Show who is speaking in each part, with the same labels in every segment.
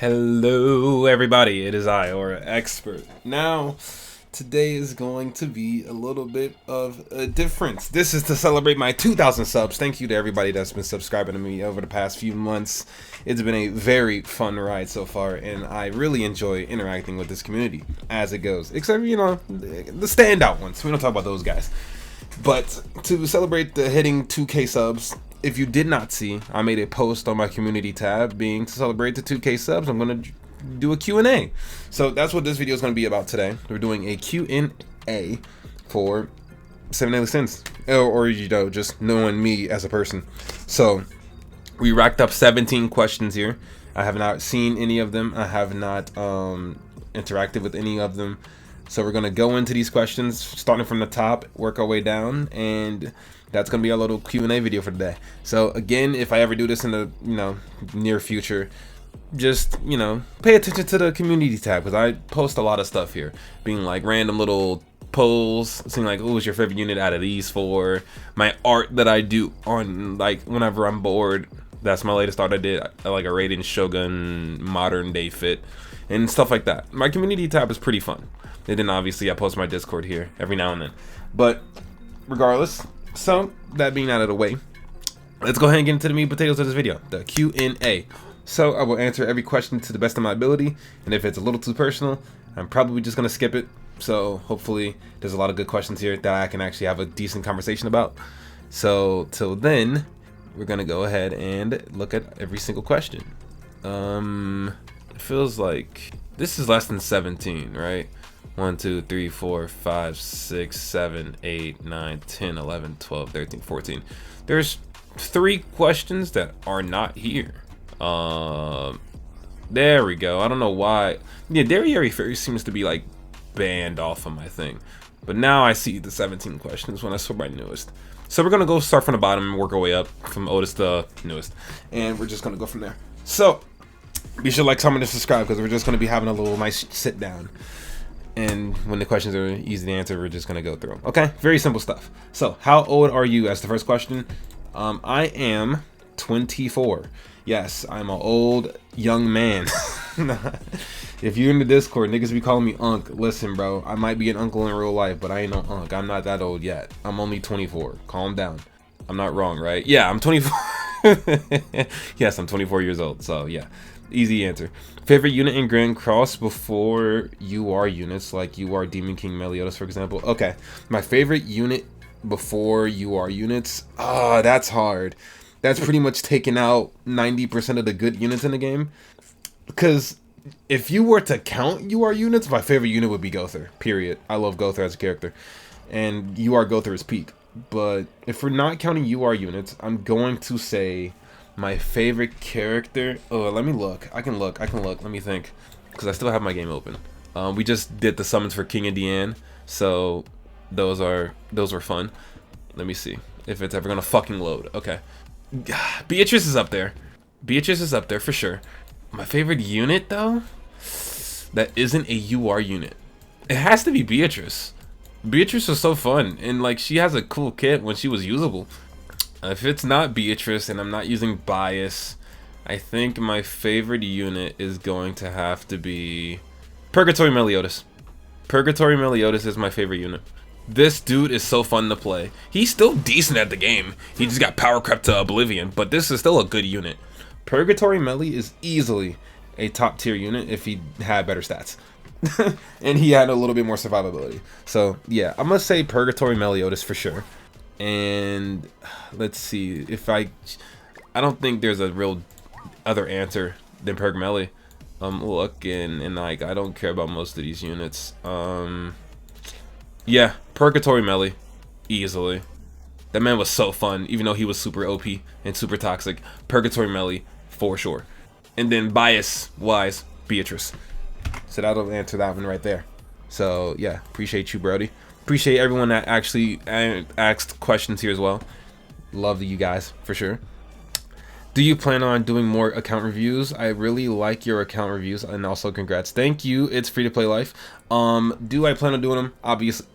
Speaker 1: Hello everybody, it is I, or Expert. Now, today is going to be a little bit of a difference. This is to celebrate my 2,000 subs. Thank you to everybody that's been subscribing to me over the past few months. It's been a very fun ride so far, and I really enjoy interacting with this community as it goes. Except, you know, the standout ones. We don't talk about those guys. But to celebrate the hitting 2K subs, if you did not see, I made a post on my community tab being to celebrate the 2K subs. I'm going to do a Q&A. So that's what this video is going to be about today. We're doing a Q&A for 7 Daily Sins, or you know, just knowing me as a person. So we racked up 17 questions here. I have not seen any of them. I have not interacted with any of them. So we're going to go into these questions, starting from the top, work our way down, and that's going to be our little Q&A video for today. So again, if I ever do this in the near future, just, pay attention to the community tab, because I post a lot of stuff here, being like random little polls, seeing like, who's your favorite unit out of these four, my art that I do on, like, whenever I'm bored. That's my latest art I did, like a Raiden Shogun modern day fit, and stuff like that. My community tab is pretty fun. And then obviously I post my Discord here every now and then. But regardless, so that being out of the way, let's go ahead and get into the meat and potatoes of this video, the Q&A. So I will answer every question to the best of my ability, and if it's a little too personal, I'm probably just gonna skip it. So hopefully there's a lot of good questions here that I can actually have a decent conversation about. So till then, we're gonna go ahead and look at every single question. It feels like this is less than 17, right? 1, 2, 3, 4, 5, 6, 7, 8, 9, 10, 11, 12, 13, 14. There's 3 questions that are not here. There we go. I don't know why. Yeah, Derriere Fairy seems to be like banned off of my thing. But now I see the 17 questions when I saw my newest. So we're going to go start from the bottom and work our way up from oldest to newest. And we're just going to go from there. So be sure to like, comment, and subscribe, because we're just going to be having a little nice sit down. And when the questions are easy to answer, we're just gonna go through them. Okay, very simple stuff. So, how old are you? As the first question. I am 24. Yes, I'm an old young man. If you're in the Discord, niggas be calling me Unc. Listen, bro, I might be an uncle in real life, but I ain't no Unc. I'm not that old yet. I'm only 24. Calm down. I'm not wrong, right? Yeah, I'm 24. Yes, I'm 24 years old. So yeah. Easy answer. Favorite unit in Grandcross before UR units, like UR Demon King Meliodas, for example. Okay, my favorite unit before UR units. That's hard. That's pretty much taken out 90% of the good units in the game. Because if you were to count UR units, my favorite unit would be Gother. Period. I love Gother as a character, and UR Gother is peak. But if we're not counting UR units, I'm going to say my favorite character. Oh, let me look. I can look. Let me think, because I still have my game open. We just did the summons for King and Deanne, so those were fun. Let me see if it's ever gonna fucking load. Okay, Beatrice is up there. Beatrice is up there for sure. My favorite unit though, that isn't a UR unit, it has to be Beatrice. Beatrice was so fun, and like she has a cool kit when she was usable. If it's not Beatrice and I'm not using bias, I think my favorite unit is going to have to be Purgatory Meliodas. Purgatory Meliodas is my favorite unit. This dude is so fun to play. He's still decent at the game. He just got power crept to oblivion, but this is still a good unit. Purgatory Meli is easily a top tier unit if he had better stats. And he had a little bit more survivability. So yeah, I'm gonna say Purgatory Meliodas for sure. And let's see, if I don't think there's a real other answer than Purg Melee. I'm looking, and like I don't care about most of these units. Yeah, Purgatory Melee, easily. That man was so fun, even though he was super OP and super toxic. Purgatory Melee for sure. And then bias wise, Beatrice. So that'll answer that one right there. So yeah, appreciate you, Brody. Appreciate everyone that actually asked questions here as well. Love you guys for sure. Do you plan on doing more account reviews? I really like your account reviews, and also congrats. Thank you. It's free to play life. Do I plan on doing them? Obviously,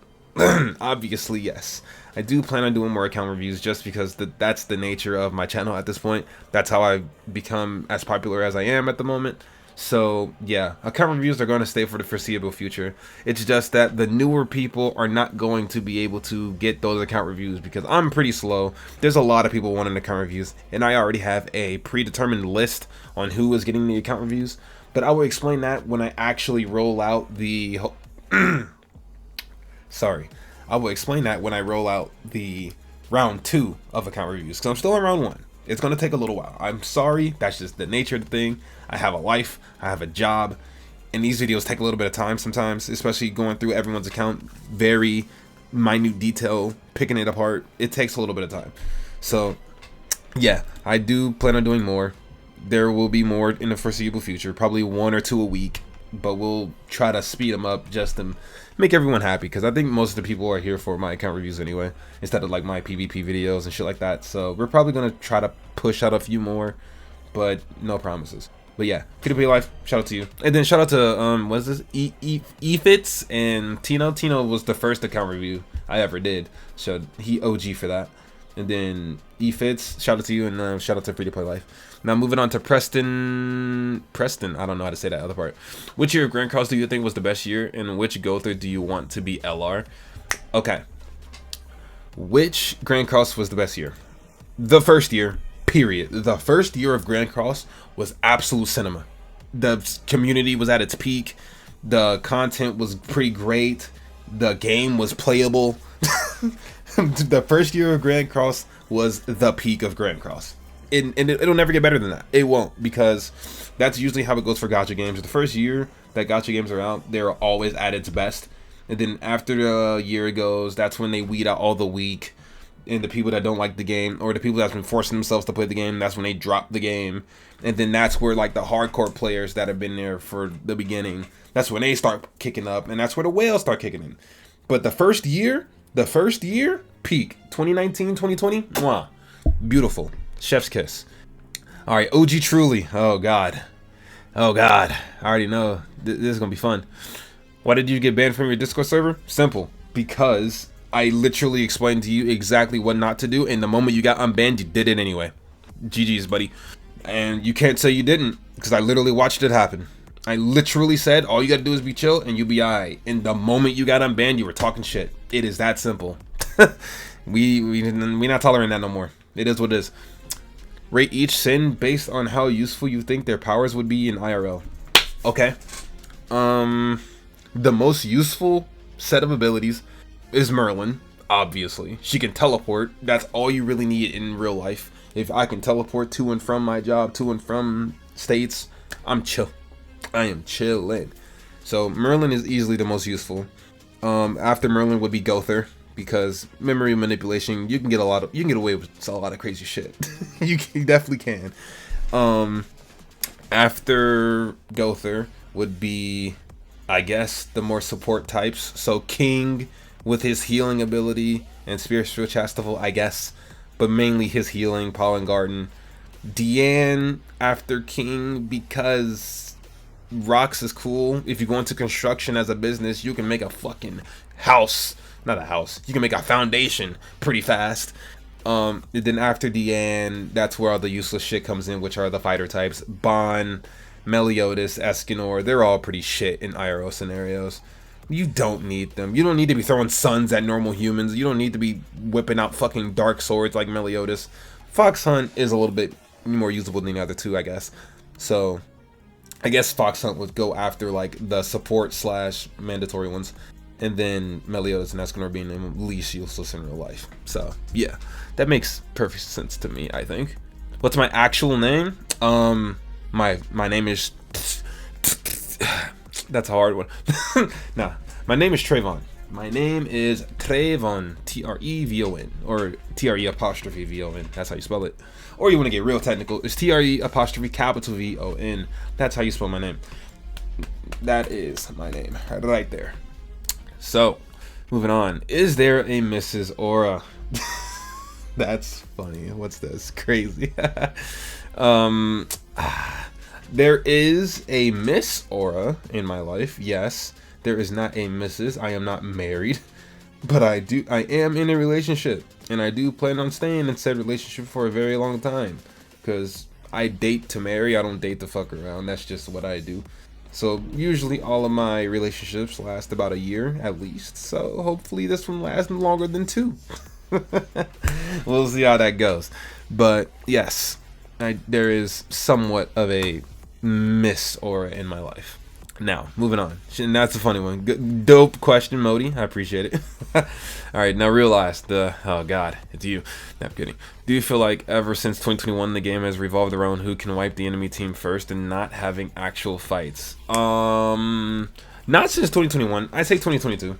Speaker 1: obviously yes. I do plan on doing more account reviews, just because that's the nature of my channel at this point. That's how I've become as popular as I am at the moment. So yeah, account reviews are going to stay for the foreseeable future. It's just that the newer people are not going to be able to get those account reviews because I'm pretty slow. There's a lot of people wanting account reviews, and I already have a predetermined list on who is getting the account reviews. But I will explain that when I actually roll out the sorry, I will explain that when I roll out the round 2 of account reviews, because I'm still in round 1. It's going to take a little while. I'm sorry, that's just the nature of the thing. I have a life, I have a job, and these videos take a little bit of time sometimes, especially going through everyone's account, very minute detail, picking it apart. It takes a little bit of time. So yeah, I do plan on doing more. There will be more in the foreseeable future, probably 1 or 2 a week, but we'll try to speed them up just to make everyone happy, because I think most of the people are here for my account reviews anyway, instead of like my PvP videos and shit like that. So we're probably gonna try to push out a few more, but no promises. But yeah, PvP Life, shout out to you. And then shout out to what's this, Efits and Tino. Tino was the first account review I ever did, so he OG for that. And then Efits, shout out to you, and shout out to Free to Play Life. Now moving on to Preston, I don't know how to say that other part. Which year of Grandcross do you think was the best year, and which Gother do you want to be LR? Okay. Which Grandcross was the best year? The first year, period. The first year of Grandcross was absolute cinema. The community was at its peak. The content was pretty great. The game was playable. The first year of Grandcross was the peak of Grandcross. And it'll never get better than that. It won't, because that's usually how it goes for gacha games. The first year that gacha games are out, they're always at its best. And then after the year goes, that's when they weed out all the weak and the people that don't like the game, or the people that's been forcing themselves to play the game. That's when they drop the game. And then that's where like the hardcore players that have been there for the beginning, that's when they start kicking up, and that's where the whales start kicking in. But the first year, peak 2019, 2020, mwah, beautiful. Chef's kiss. All right, OG Truly. Oh god, I already know this is gonna be fun. Why did you get banned from your Discord server? Simple, because I literally explained to you exactly what not to do, and the moment you got unbanned, you did it anyway. GG's, buddy. And you can't say you didn't, because I literally watched it happen. I literally said all you gotta do is be chill and you'll be alright. And the moment you got unbanned, you were talking shit. It is that simple. we not tolerating that no more. It is what it is. Rate each sin based on how useful you think their powers would be in IRL. Okay. The most useful set of abilities is Merlin, obviously. She can teleport. That's all you really need in real life. If I can teleport to and from my job, to and from states, I'm chill. I am chilling. So Merlin is easily the most useful. After Merlin would be Gother, because memory manipulation, you can get away with a lot of crazy shit. you definitely can. After Gother would be, I guess, the more support types. So King with his healing ability and Spiritual Chastival, I guess, but mainly his healing, Pollen Garden. Deanne after King, because Rocks is cool. If you go into construction as a business, you can make a fucking house. Not a house. You can make a foundation pretty fast. And then after Deanne, that's where all the useless shit comes in, which are the fighter types. Bon, Meliodas, Escanor, they're all pretty shit in IRL scenarios. You don't need them. You don't need to be throwing suns at normal humans. You don't need to be whipping out fucking dark swords like Meliodas. Fox Hunt is a little bit more usable than the other two, I guess. So I guess Fox Hunt would go after like the support / mandatory ones. And then Meliodas and Escanor being the least useless in real life. So yeah, that makes perfect sense to me, I think. What's my actual name? My name is that's a hard one. Nah, my name is Trayvon. My name is Trayvon, Trevon, or Tre''Von. That's how you spell it. Or you want to get real technical, it's Tre''Von. That's how you spell my name. That is my name right there. So, moving on. Is there a Mrs. Aura? That's funny. What's this? Crazy. There is a Miss Aura in my life. Yes. There is not a Mrs. I am not married. But I am in a relationship. And I do plan on staying in said relationship for a very long time. Because I date to marry. I don't date to fuck around. That's just what I do. So usually all of my relationships last about a year at least. So hopefully this one lasts longer than 2. We'll see how that goes. But yes, there is somewhat of a miss aura in my life. Now, moving on. And that's a funny one. Good, dope question, Modi. I appreciate it. Alright, now realize oh god, it's you. No, I'm kidding. Do you feel like ever since 2021 the game has revolved around who can wipe the enemy team first and not having actual fights? Not since 2021. I say 2022.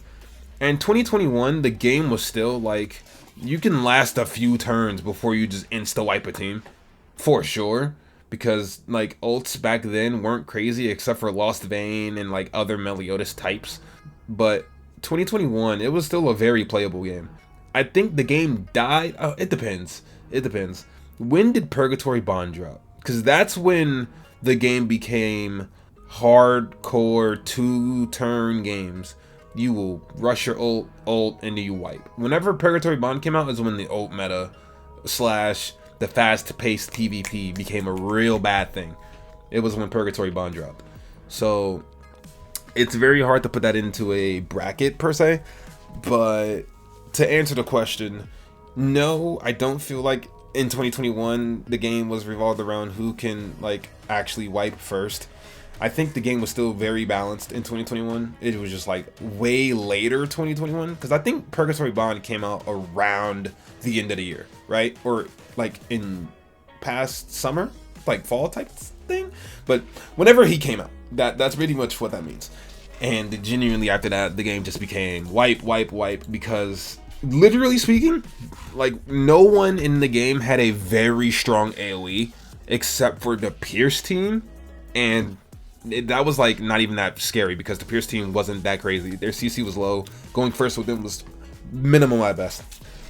Speaker 1: And 2021, the game was still like, you can last a few turns before you just insta-wipe a team. For sure. Because, like, ults back then weren't crazy except for Lost Vein and, like, other Meliodas types. But 2021, it was still a very playable game. I think the game died. Oh, it depends. It depends. When did Purgatory Bond drop? Because that's when the game became hardcore 2-turn games. You will rush your ult, and then you wipe. Whenever Purgatory Bond came out is when the ult meta / the fast-paced PvP became a real bad thing. It was when Purgatory Bond dropped. So it's very hard to put that into a bracket per se. But to answer the question, no, I don't feel like in 2021 the game was revolved around who can like actually wipe first. I think the game was still very balanced in 2021. It was just like way later 2021 because I think Purgatory Bond came out around the end of the year, right? Or like in past summer, like fall type thing. But whenever he came out, that's pretty much what that means. And genuinely after that, the game just became wipe because literally speaking, like no one in the game had a very strong AoE except for the Pierce team, and that was like not even that scary because the Pierce team wasn't that crazy. Their CC was low. Going first with them was minimal at best.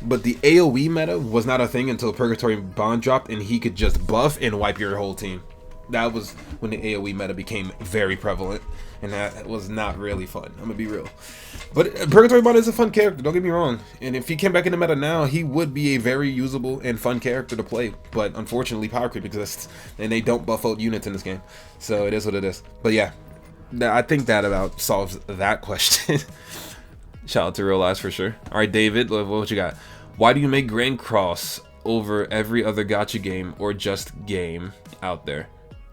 Speaker 1: But the AoE meta was not a thing until Purgatory Bond dropped and he could just buff and wipe your whole team. That was when the AoE meta became very prevalent, and that was not really fun. I'm gonna be real. But Purgatory Bond is a fun character, don't get me wrong. And if he came back in the meta now, he would be a very usable and fun character to play. But unfortunately, power creep exists, and they don't buff out units in this game. So it is what it is. But yeah, I think that about solves that question. Shout out to Real Lives for sure. Alright, David, what you got? Why do you make Grandcross over every other gacha game or just game out there?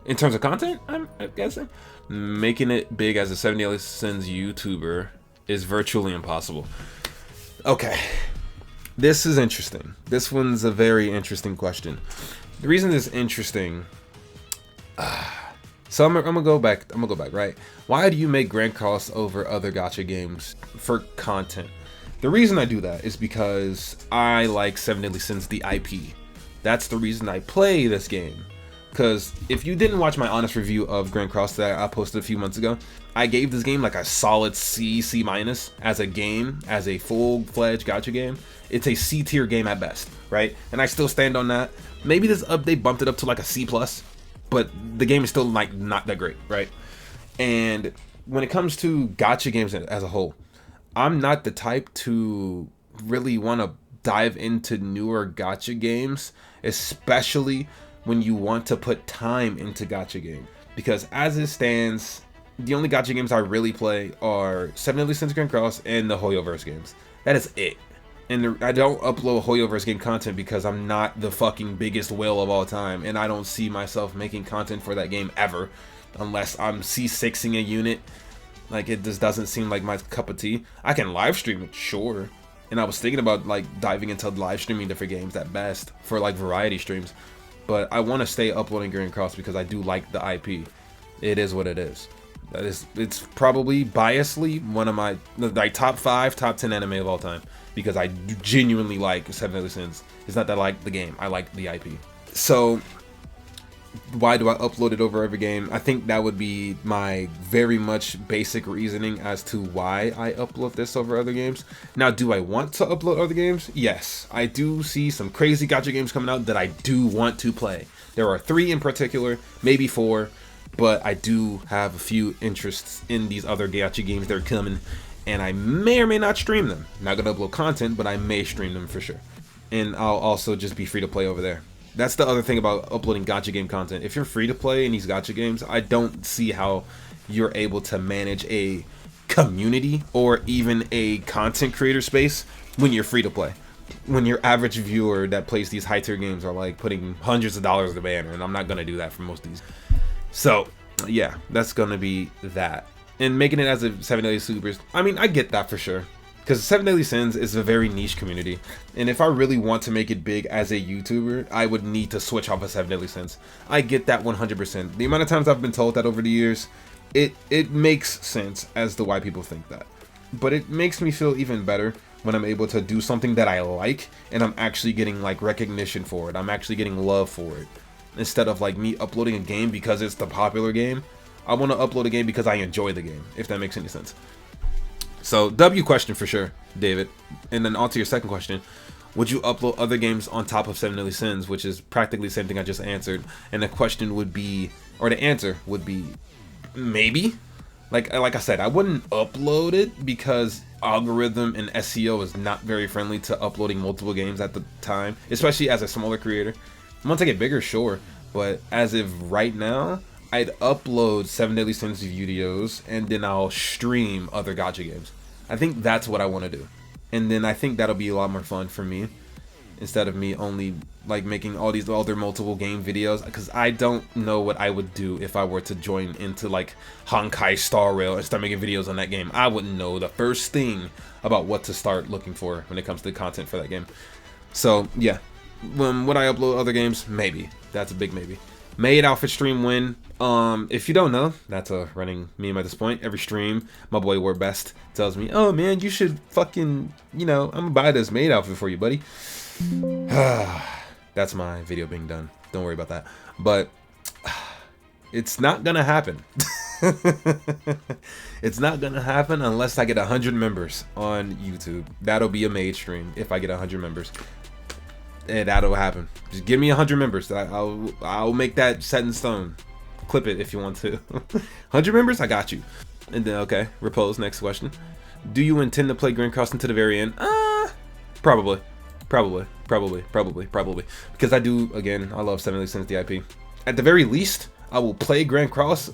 Speaker 1: In terms of content, I'm guessing. Making it big as a 7 Daily Sins YouTuber is virtually impossible. Okay. This is interesting. This one's a very interesting question. The reason it's interesting... So I'm gonna go back, right? Why do you make Grandcross over other gacha games for content? The reason I do that is because I like 7 Deadly Sins, the IP. That's the reason I play this game. Because if you didn't watch my honest review of Grandcross that I posted a few months ago, I gave this game like a solid C minus as a game, as a full-fledged gacha game. It's a C tier game at best, right? And I still stand on that. Maybe this update bumped it up to like a C plus. But the game is still like not that great, right? And when it comes to gacha games as a whole, I'm not the type to really want to dive into newer gacha games, especially when you want to put time into gacha game. Because as it stands, the only gacha games I really play are 7 Deadly Sins Grandcross and the Hoyoverse games. That is it. And I don't upload Hoyoverse game content because I'm not the fucking biggest whale of all time, and I don't see myself making content for that game ever, unless I'm C6ing a unit. Like, it just doesn't seem like my cup of tea. I can live stream it, sure. And I was thinking about like diving into live streaming different games at best for like variety streams, but I want to stay uploading Grandcross because I do like the IP. It is what it is. It's probably biasly one of my like top 5, top 10 anime of all time. Because I genuinely like 7 Deadly Sins. It's not that I like the game, I like the IP. So, why do I upload it over every game? I think that would be my very much basic reasoning as to why I upload this over other games. Now, do I want to upload other games? Yes. I do see some crazy gacha games coming out that I do want to play. There are 3 in particular, maybe 4, but I do have a few interests in these other gacha games that are coming. And I may or may not stream them. Not gonna upload content, but I may stream them for sure. And I'll also just be free to play over there. That's the other thing about uploading gacha game content. If you're free to play in these gacha games, I don't see how you're able to manage a community or even a content creator space when you're free to play. When your average viewer that plays these high tier games are like putting hundreds of dollars in the banner, and I'm not gonna do that for most of these. So yeah, that's gonna be that. And making it as a 7 Daily Supers, I mean, I get that for sure. Because 7 Daily Sins is a very niche community. And if I really want to make it big as a YouTuber, I would need to switch off of 7 Daily Sins. I get that 100%. The amount of times I've been told that over the years, it makes sense as to why people think that. But it makes me feel even better when I'm able to do something that I like and I'm actually getting like recognition for it. I'm actually getting love for it. Instead of like me uploading a game because it's the popular game, I want to upload a game because I enjoy the game, if that makes any sense. So, W question for sure, David. And then on to your second question. Would you upload other games on top of 7 Daily Sins, which is practically the same thing I just answered. And the question would be, or the answer would be, maybe. Like I said, I wouldn't upload it because algorithm and SEO is not very friendly to uploading multiple games at the time, especially as a smaller creator. Once I get bigger, sure. But as of right now, I'd upload 7 Daily Sins videos and then I'll stream other gacha games. I think that's what I want to do. And then I think that'll be a lot more fun for me instead of me only like making all these other multiple game videos, because I don't know what I would do if I were to join into like Honkai Star Rail and start making videos on that game. I wouldn't know the first thing about what to start looking for when it comes to content for that game. So yeah, would I upload other games? Maybe. That's a big maybe. Made outfit stream win. If you don't know, that's a running meme at this point. Every stream, my boy War Best tells me, "Oh man, you should fucking, you know, I'm gonna buy this maid outfit for you, buddy." That's my video being done. Don't worry about that. But it's not gonna happen. It's not gonna happen unless I get 100 members on YouTube. That'll be a maid stream if I get 100 members. And that'll happen. Just give me 100 members. I'll make that set in stone. Clip it if you want to. 100 members, I got you. And then okay, Repose. Next question. Do you intend to play Grandcross into the very end? Probably. Because I do. Again, I love 7 Daily Sins DIP. At the very least, I will play Grandcross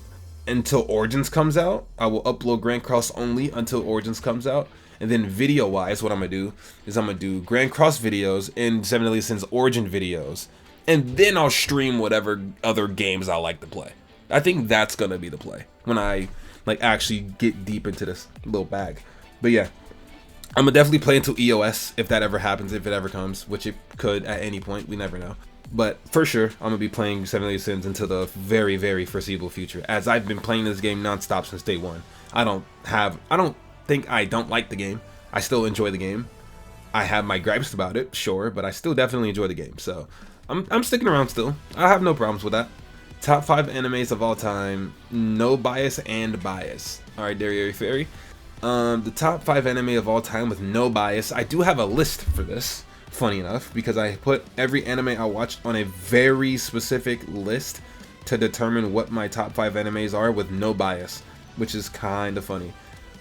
Speaker 1: until Origins comes out. I will upload Grandcross only until Origins comes out. And then video-wise, what I'm going to do is I'm going to do Grandcross videos and 7 Daily Sins Origin videos. And then I'll stream whatever other games I like to play. I think that's going to be the play when I like actually get deep into this little bag. But yeah, I'm going to definitely play until EOS if that ever happens, if it ever comes, which it could at any point. We never know. But for sure, I'm going to be playing 7 Daily Sins until the very, very foreseeable future, as I've been playing this game nonstop since day one. I don't think I don't like the game. I still enjoy the game. I have my gripes about it, sure, but I still definitely enjoy the game. So I'm sticking around still. I have no problems with that. Top 5 animes of all time, no bias and bias. All right, Derriere Fairy. The top 5 anime of all time with no bias. I do have a list for this, funny enough, because I put every anime I watched on a very specific list to determine what my top 5 animes are with no bias, which is kind of funny.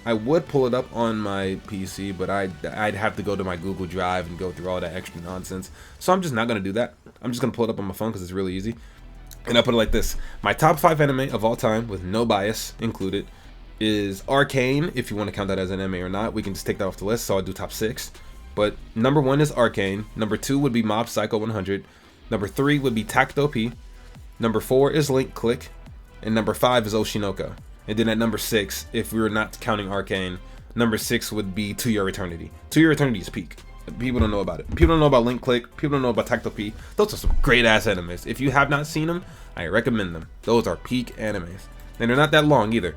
Speaker 1: I would pull it up on my PC, but I'd have to go to my Google Drive and go through all that extra nonsense. So I'm just not going to do that. I'm just going to pull it up on my phone because it's really easy. And I'll put it like this. My top 5 anime of all time, with no bias included, is Arcane. If you want to count that as an anime or not, we can just take that off the list. So I'll do top 6. But number 1 is Arcane. Number 2 would be Mob Psycho 100. Number 3 would be Tacto P. Number 4 is Link Click. And number 5 is Oshinoko. And then at number 6, if we were not counting Arcane, number 6 would be To Your Eternity. To Your Eternity is peak. People don't know about it. People don't know about Link Click. People don't know about Tacto P. Those are some great ass animes. If you have not seen them, I recommend them. Those are peak animes. And they're not that long either.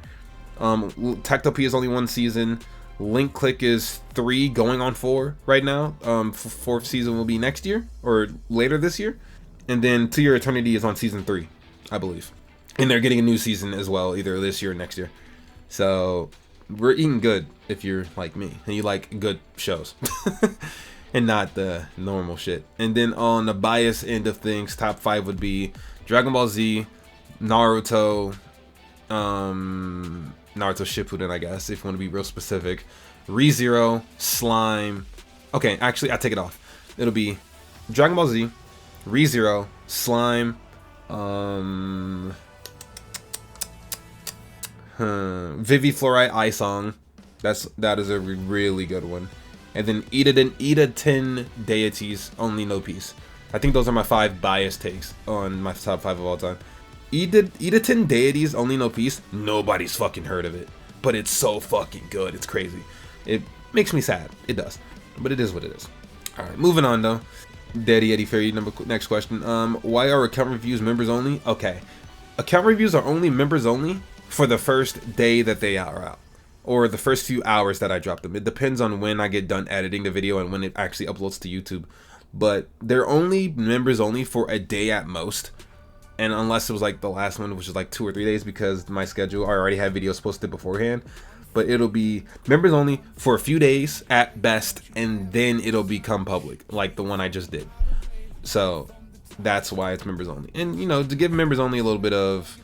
Speaker 1: Tacto P is only 1 season. Link Click is 3 going on 4 right now. 4th season will be next year or later this year. And then To Your Eternity is on season 3, I believe. And they're getting a new season as well, either this year or next year. So we're eating good if you're like me and you like good shows and not the normal shit. And then on the bias end of things, top 5 would be Dragon Ball Z, Naruto, Naruto Shippuden, I guess, if you want to be real specific, ReZero, Slime. Okay, actually, I take it off. It'll be Dragon Ball Z, ReZero, Slime, Vivi Fluorite Isong. That is a really good one. And then Ida10 Deities, only no peace. I think those are my 5 biased takes on my top 5 of all time. Ida10 Deities, only no peace. Nobody's fucking heard of it, but it's so fucking good. It's crazy. It makes me sad. It does, but it is what it is. All right, moving on though. Daddy Eddie Fairy, next question. Why are account reviews members only? Okay, account reviews are only members only for the first day that they are out, or the first few hours that I drop them. It depends on when I get done editing the video and when it actually uploads to YouTube. But they're only members only for a day at most. And unless it was like the last one, which is like 2 or 3 days, because my schedule, I already have videos posted beforehand. But it'll be members only for a few days at best, and then it'll become public, like the one I just did. So that's why it's members only. And you know, to give members only a little bit of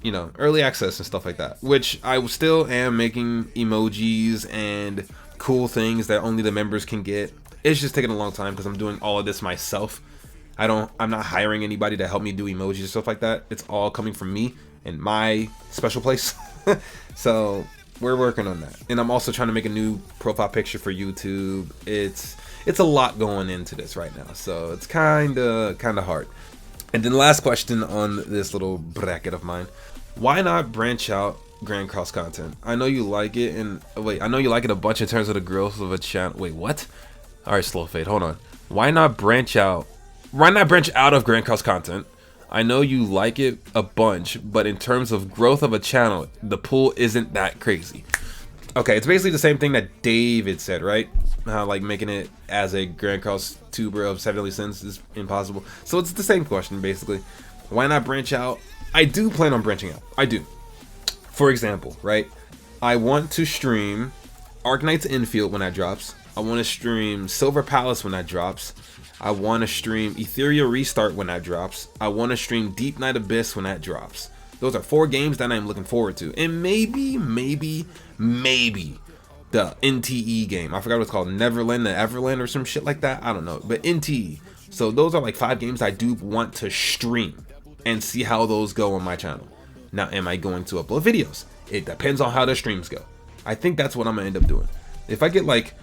Speaker 1: you know, early access and stuff like that, which I still am making emojis and cool things that only the members can get. It's just taking a long time because I'm doing all of this myself. I'm not hiring anybody to help me do emojis and stuff like that. It's all coming from me and my special place. So we're working on that. And I'm also trying to make a new profile picture for YouTube. It's a lot going into this right now, so it's kind of hard. And then the last question on this little bracket of mine: why not branch out Grandcross content? I know you like it, and wait, I know you like it a bunch in terms of the growth of a channel. Wait, what? All right, slow fade. Hold on. Why not branch out? Why not branch out of Grandcross content? I know you like it a bunch, but in terms of growth of a channel, the pool isn't that crazy. Okay, it's basically the same thing that David said, right? How like making it as a Grandcross tuber of 7 Deadly Sins is impossible. So it's the same question basically. Why not branch out? I do plan on branching out. I do. For example, right? I want to stream Arknight's Infield when that drops. I want to stream Silver Palace when that drops. I want to stream Ethereal Restart when that drops. I want to stream Deep Night Abyss when that drops. Those are 4 games that I'm looking forward to. And maybe the NTE game. I forgot what it's called. Neverland, the Everland or some shit like that. I don't know. But NTE. So those are like 5 games I do want to stream and see how those go on my channel. Now, am I going to upload videos? It depends on how the streams go. I think that's what I'm going to end up doing. If I get like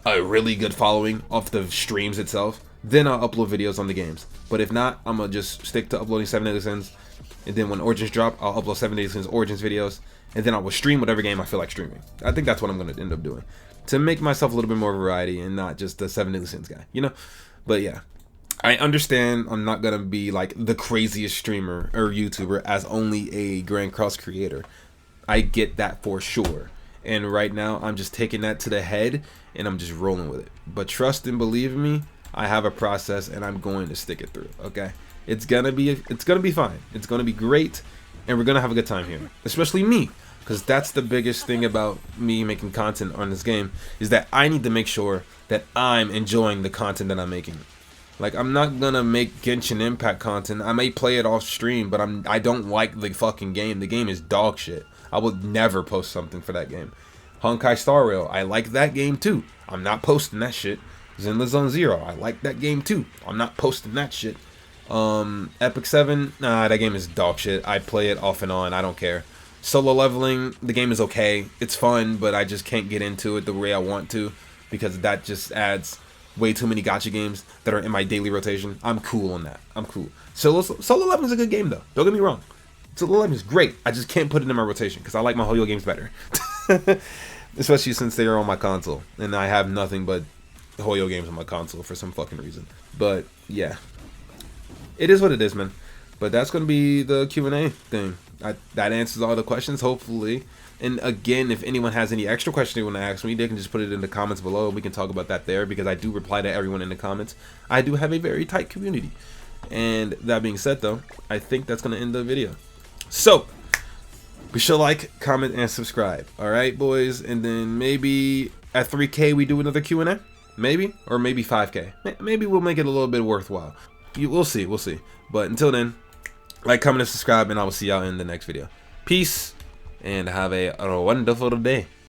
Speaker 1: a really good following off the streams itself, then I'll upload videos on the games. But if not, I'm gonna just stick to uploading 7 Deadly Sins, and then when Origins drop, I'll upload 7 Deadly Sins Origins videos, and then I will stream whatever game I feel like streaming. I think that's what I'm gonna end up doing, to make myself a little bit more variety and not just the 7 Deadly Sins guy, you know. But yeah, I understand I'm not gonna be like the craziest streamer or YouTuber as only a Grandcross creator. I get that for sure. And right now, I'm just taking that to the head, and I'm just rolling with it. But trust and believe me, I have a process, and I'm going to stick it through. Okay, it's gonna be fine. It's gonna be great, and we're gonna have a good time here. Especially me, because that's the biggest thing about me making content on this game, is that I need to make sure that I'm enjoying the content that I'm making. Like, I'm not gonna make Genshin Impact content. I may play it off stream, but I don't like the fucking game. The game is dog shit. I would never post something for that game. Honkai Star Rail, I like that game too. I'm not posting that shit. Zenless Zone Zero, I like that game too. I'm not posting that shit. Epic 7, nah, that game is dog shit. I play it off and on, I don't care. Solo Leveling, the game is okay. It's fun, but I just can't get into it the way I want to, because that just adds way too many gacha games that are in my daily rotation. I'm cool on that. I'm cool. Solo Leveling is a good game though. Don't get me wrong. Solo Leveling is great. I just can't put it in my rotation because I like my Hoyo games better. Especially since they are on my console and I have nothing but Hoyo games on my console for some fucking reason. But yeah, it is what it is, man. But that's going to be the Q&A thing. That answers all the questions, hopefully. And again, if anyone has any extra questions they want to ask me, they can just put it in the comments below. We can talk about that there because I do reply to everyone in the comments. I do have a very tight community. And that being said, though, I think that's going to end the video. So, be sure to like, comment, and subscribe. Alright, boys? And then maybe at 3K we do another Q&A? Maybe? Or maybe 5K. Maybe we'll make it a little bit worthwhile. We'll see. We'll see. But until then, like, comment, and subscribe, and I will see y'all in the next video. Peace, and have a wonderful day.